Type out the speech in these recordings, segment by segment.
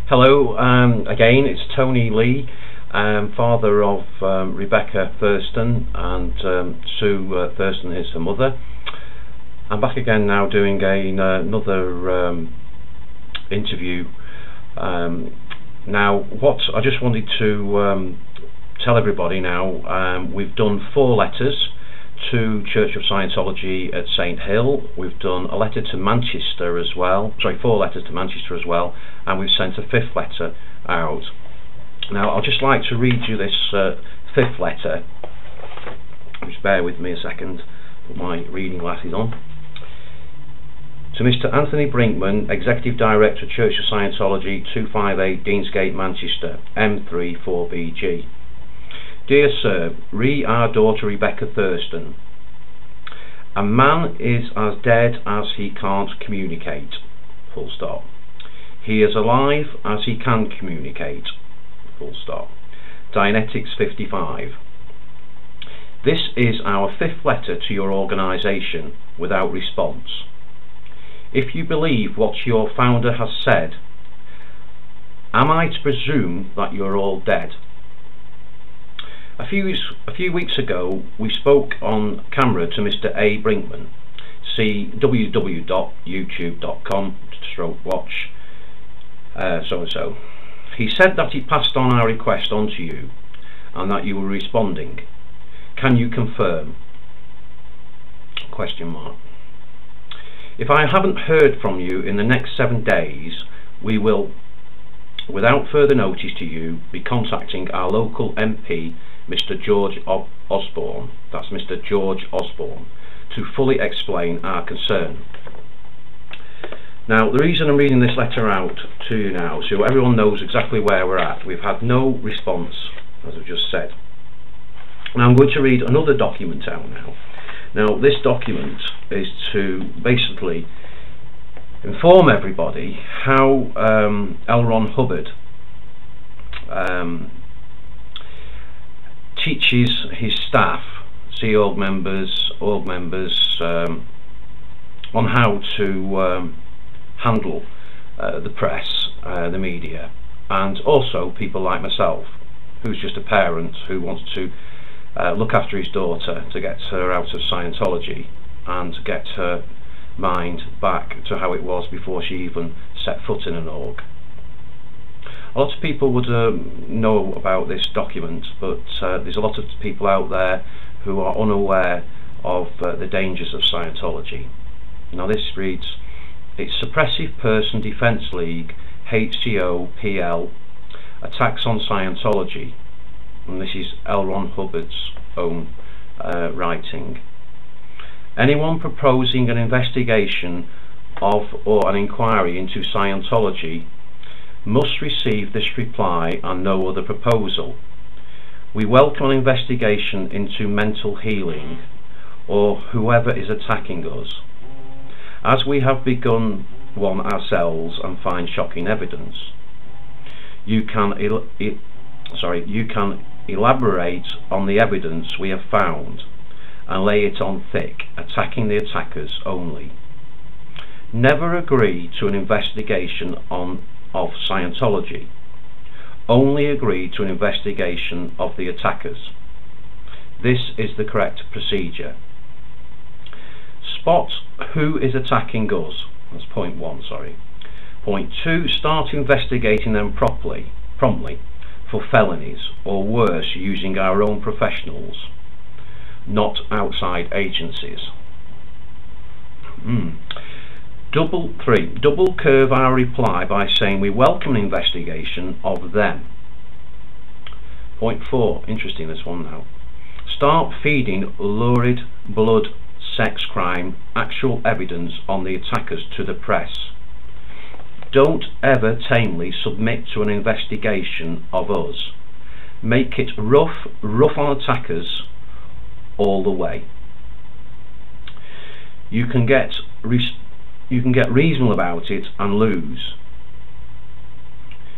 Hello, again, it's Tony Lee, father of Rebecca Thurston, and Sue Thurston is her mother. I'm back again now doing another interview. Now, what I just wanted to tell everybody now, we've done 4 letters to Church of Scientology at St Hill. We've done a letter to Manchester as well, 4 letters to Manchester as well, and we've sent a 5th letter out. Now I'll just like to read you this 5th letter. Just bear with me a second, put my reading glasses on. To Mr. Anthony Brinkman, Executive Director, Church of Scientology, 258 Deansgate, Manchester, M3 4BG. Dear Sir, re our daughter Rebecca Thurston. A man is as dead as he can't communicate. Full stop. He is alive as he can communicate. Full stop. Dianetics 55. This is our 5th letter to your organisation without response. If you believe what your founder has said, am I to presume that you're all dead? A few weeks ago, we spoke on camera to Mr. A. Brinkman. See www.youtube.com/watch so-and-so. He said that he passed on our request on to you and that you were responding. Can you confirm? Question mark. If I haven't heard from you in the next 7 days, we will, without further notice to you, be contacting our local MP, Mr. George Osborne, that's Mr. George Osborne, to fully explain our concern. Now, the reason I'm reading this letter out to you now, so everyone knows exactly where we're at. We've had no response, as I've just said. Now I'm going to read another document out now. Now, this document is to basically inform everybody how L. Ron Hubbard teaches his staff, org members, on how to handle the press, the media, and also people like myself, who's just a parent who wants to look after his daughter to get her out of Scientology and to get her mind back to how it was before she even set foot in an org. A lot of people would know about this document, but there's a lot of people out there who are unaware of the dangers of Scientology. Now this reads, it's Suppressive Person Defence League, HCO-PL, attacks on Scientology. And this is L. Ron Hubbard's own writing. Anyone proposing an investigation of or an inquiry into Scientology must receive this reply and no other proposal. We welcome an investigation into mental healing or whoever is attacking us, as we have begun one ourselves and find shocking evidence. You can elaborate on the evidence we have found and lay it on thick, attacking the attackers only. Never agree to an investigation of Scientology. Only agree to an investigation of the attackers. This is the correct procedure. Spot who is attacking us. That's point 1, sorry. Point 2, start investigating them promptly for felonies, or worse, using our own professionals, not outside agencies. 3, double curve our reply by saying we welcome an investigation of them. Point 4, interesting this one now. Start feeding lurid blood, sex crime, actual evidence on the attackers to the press. Don't ever tamely submit to an investigation of us. Make it rough on attackers all the way. You can get reasonable about it and lose.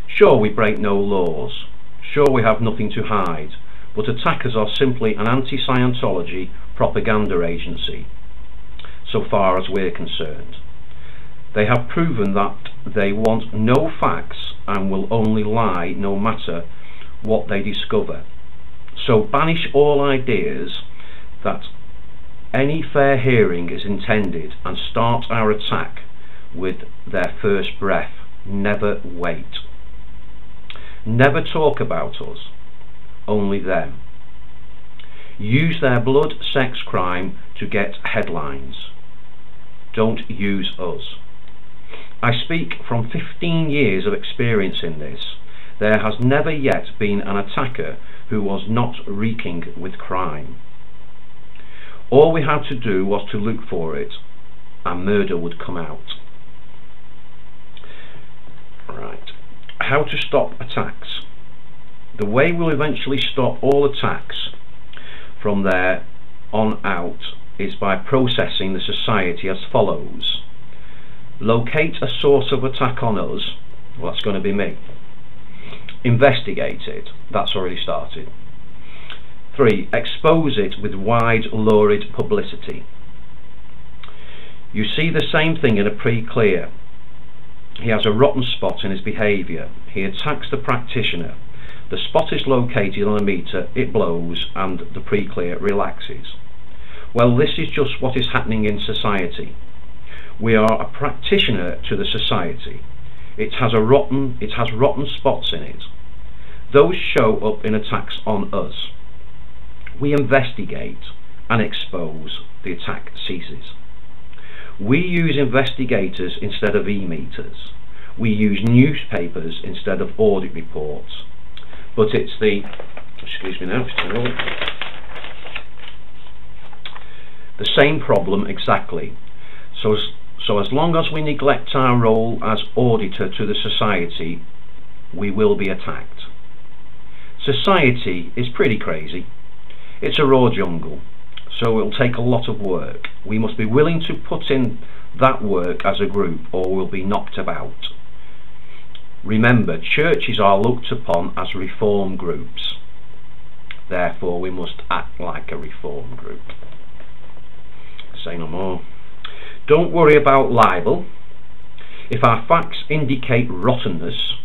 Sure, we break no laws. Sure, we have nothing to hide. But attackers are simply an anti-Scientology propaganda agency, so far as we're concerned. They have proven that they want no facts and will only lie no matter what they discover. So banish all ideas that any fair hearing is intended and start our attack with their first breath. Never wait. Never talk about us, only them. Use their blood sex crime to get headlines. Don't use us. I speak from 15 years of experience in this. There has never yet been an attacker who was not reeking with crime. All we had to do was to look for it, and murder would come out. Right. How to stop attacks. The way we'll eventually stop all attacks from there on out is by processing the society as follows. Locate a source of attack on us. Well, that's going to be me. Investigate it. That's already started. 3. Expose it with wide, lurid publicity. You see the same thing in a pre-clear. He has a rotten spot in his behaviour. He attacks the practitioner. The spot is located on a meter, it blows, and the pre-clear relaxes. Well, this is just what is happening in society. We are a practitioner to the society. It has rotten spots in it. Those show up in attacks on us. We investigate and expose. The attack ceases. We use investigators instead of e-meters. We use newspapers instead of audit reports. But it's the, excuse me now, the same problem exactly. So as long as we neglect our role as auditor to the society, we will be attacked. Society is pretty crazy. It's a raw jungle, so it'll take a lot of work. We must be willing to put in that work as a group, or we'll be knocked about. Remember, churches are looked upon as reform groups. Therefore, we must act like a reform group. Say no more. Don't worry about libel. If our facts indicate rottenness,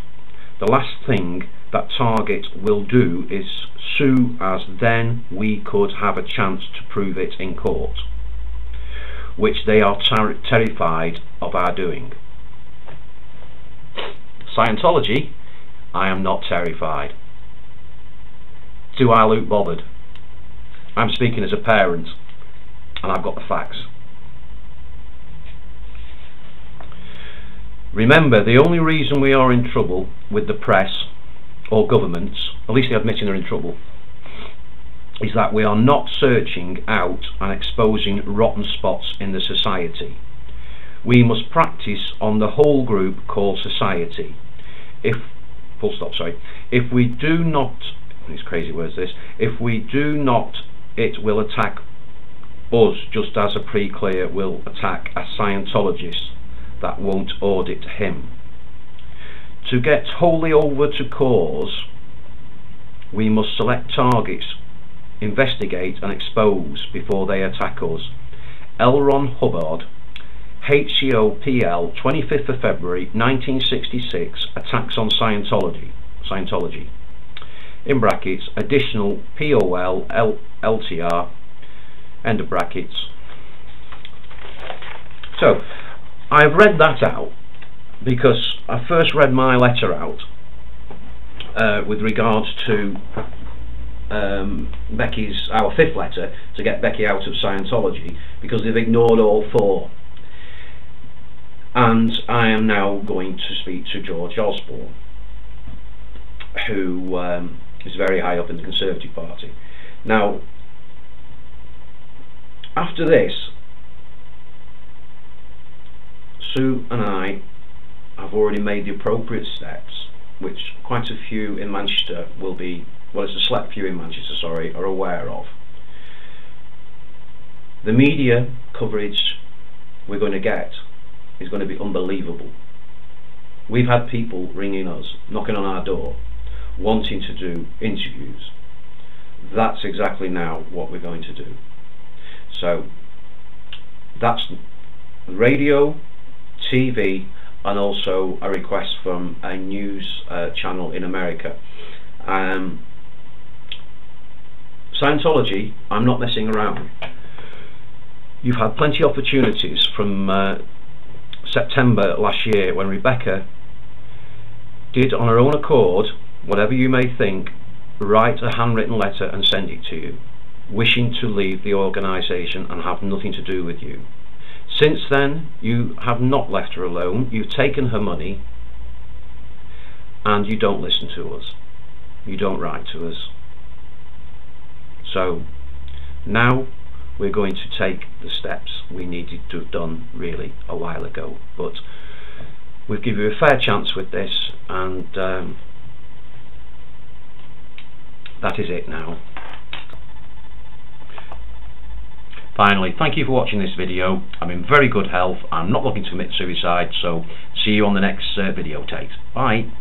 the last thing that Target will do is sue, as then we could have a chance to prove it in court, which they are terrified of our doing. Scientology, I am not terrified. Do I look bothered? I'm speaking as a parent, and I've got the facts. Remember, the only reason we are in trouble with the press or governments, at least they're admitting they're in trouble, is that we are not searching out and exposing rotten spots in the society. We must practice on the whole group called society. If we do not, these crazy words this, if we do not, it will attack us just as a pre-clear will attack a Scientologist that won't audit him. To get wholly over to cause, we must select targets, investigate and expose before they attack us. L. Ron Hubbard, HCOPL, 25th of February 1966, attacks on Scientology. In brackets, additional POL, LTR, end of brackets. So, I've read that out because I first read my letter out with regards to Becky's, our fifth letter, to get Becky out of Scientology, because they've ignored all four. And I am now going to speak to George Osborne, who is very high up in the Conservative Party. Now, after this, Sue and I have already made the appropriate steps, which quite a few in Manchester will be, well, it's a select few in Manchester, sorry, are aware of. The media coverage we're going to get is going to be unbelievable. We've had people ringing us, knocking on our door, wanting to do interviews. That's exactly now what we're going to do. So that's radio, TV and also a request from a news channel in America. Scientology, I'm not messing around. You've had plenty of opportunities from September last year, when Rebecca did on her own accord, whatever you may think, write a handwritten letter and send it to you, wishing to leave the organisation and have nothing to do with you. Since then, you have not left her alone. You've taken her money, and you don't listen to us. You don't write to us. So now we're going to take the steps we needed to have done really a while ago, but we'll give you a fair chance with this, and that is it now. Finally, thank you for watching this video. I'm in very good health. I'm not looking to commit suicide, so see you on the next video takes. Bye.